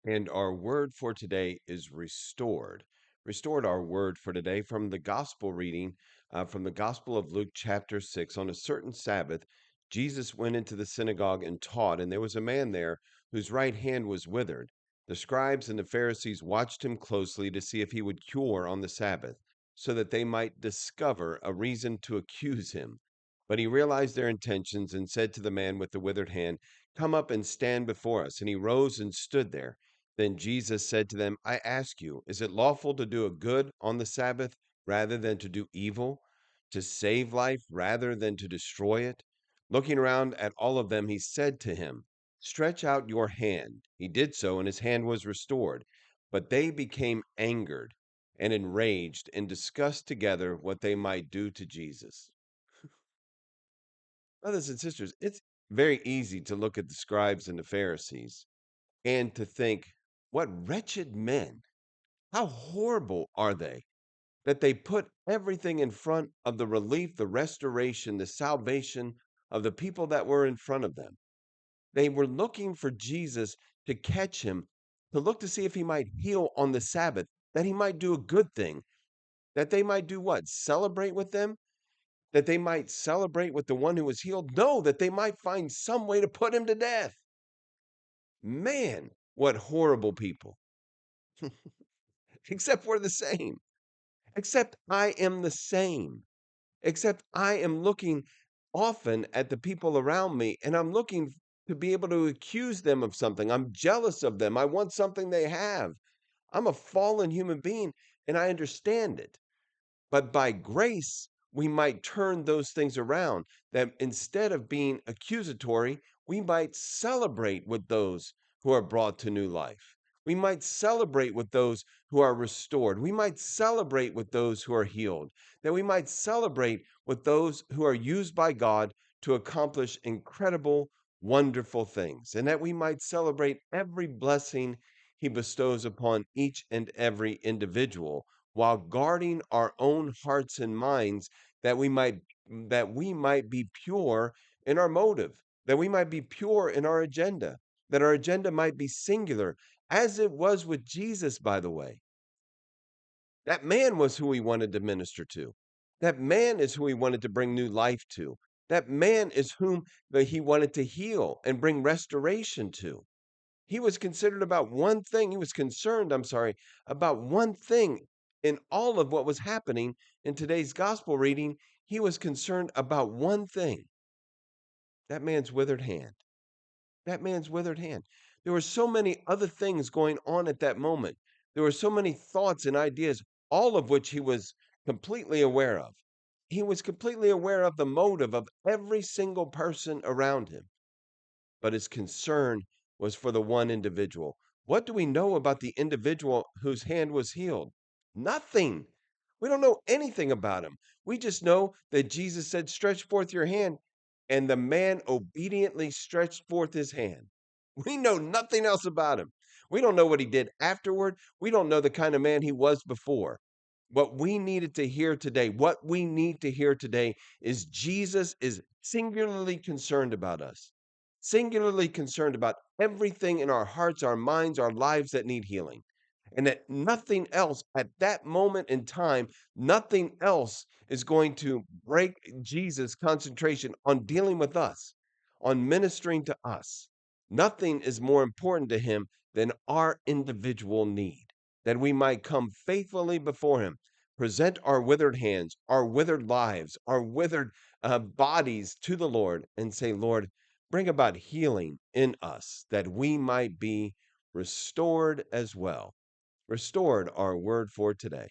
And our word for today is restored. Restored, our word for today from the gospel reading from the Gospel of Luke, chapter 6. On a certain Sabbath, Jesus went into the synagogue and taught, and there was a man there whose right hand was withered. The scribes and the Pharisees watched him closely to see if he would cure on the Sabbath, so that they might discover a reason to accuse him. But he realized their intentions and said to the man with the withered hand, "Come up and stand before us." And he rose and stood there. Then Jesus said to them, "I ask you, is it lawful to do a good on the Sabbath rather than to do evil, to save life rather than to destroy it?" Looking around at all of them, he said to him, "Stretch out your hand." He did so, and his hand was restored. But they became angered and enraged and discussed together what they might do to Jesus. Brothers and sisters, it's very easy to look at the scribes and the Pharisees and to think, what wretched men. How horrible are they that they put everything in front of the relief, the restoration, the salvation of the people that were in front of them. They were looking for Jesus to catch him, to look to see if he might heal on the Sabbath, that he might do a good thing, that they might do what? Celebrate with them? That they might celebrate with the one who was healed? No, that they might find some way to put him to death. Man, what horrible people. Except we're the same. Except I am the same. Except I am looking often at the people around me and I'm looking to be able to accuse them of something. I'm jealous of them. I want something they have. I'm a fallen human being and I understand it. But by grace, we might turn those things around, that instead of being accusatory, we might celebrate with those who are brought to new life. We might celebrate with those who are restored. We might celebrate with those who are healed. That we might celebrate with those who are used by God to accomplish incredible, wonderful things. And that we might celebrate every blessing He bestows upon each and every individual while guarding our own hearts and minds, that we might be pure in our motive, that we might be pure in our agenda, that our agenda might be singular, as it was with Jesus, by the way. That man was who he wanted to minister to. That man is who he wanted to bring new life to. That man is whom he wanted to heal and bring restoration to. He was considered about one thing. He was concerned, I'm sorry, about one thing in all of what was happening in today's gospel reading. He was concerned about one thing, that man's withered hand. That man's withered hand. There were so many other things going on at that moment. There were so many thoughts and ideas, all of which he was completely aware of. He was completely aware of the motive of every single person around him, but his concern was for the one individual. What do we know about the individual whose hand was healed? Nothing. We don't know anything about him. We just know that Jesus said, "Stretch forth your hand," and the man obediently stretched forth his hand. We know nothing else about him. We don't know what he did afterward. We don't know the kind of man he was before. What we need to hear today is Jesus is singularly concerned about us, singularly concerned about everything in our hearts, our minds, our lives that need healing. And that nothing else at that moment in time, nothing else is going to break Jesus' concentration on dealing with us, on ministering to us. Nothing is more important to him than our individual need, that we might come faithfully before him, present our withered hands, our withered lives, our withered bodies to the Lord, and say, "Lord, bring about healing in us that we might be restored as well." Restored, our word for today.